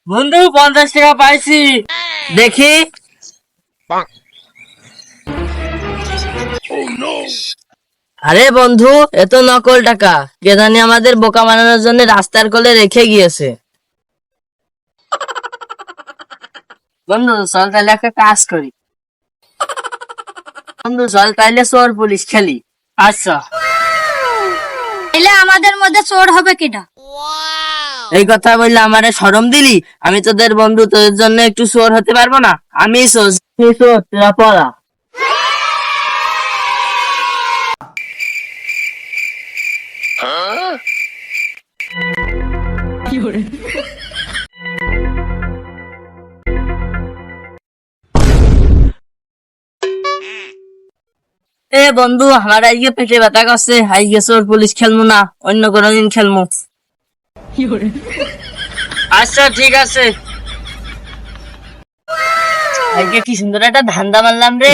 বন্ধু 50 টাকা পাইছি, দেখি। আরে বন্ধু, এত নকল টাকা, কে জানি আমাদের বোকা বানানোর জন্য রাস্তার কোলে রেখে গিয়েছে। বন্ধু চল তাহলে একটা কাজ করি। বন্ধু চল তাইলে চোর পুলিশ খেলি। আচ্ছা, এলে আমাদের মধ্যে চোর হবে কিনা? এই কথা বললে আমারে শরম দিলি? আমি তোদের বন্ধু, তোদের জন্য একটু চোর হতে পারবো না? আমি চোর, তুই চোর, তোরা পড়া। এ বন্ধু, আমার আজকে পেটে ব্যথা করছে, আজকে চোর পুলিশ খেলবো না, অন্য কোনো দিন খেলবো। আচ্ছা ঠিক আছে। আজকে কি সুন্দর একটা ধান্দা মারলাম রে।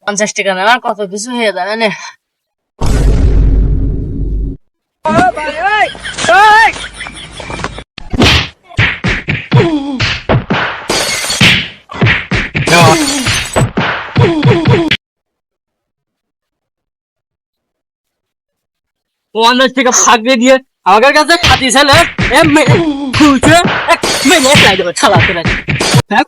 50 টাকা নেওয়ার কত কিছু হয়ে যাবে না। ও 50 টাকা ফাঁকড়ে দিয়ে আমার কাছে খাতি ছেলে খুঁজে মেরে ফেলাই দেবো ছালা করে। হ্যাঁ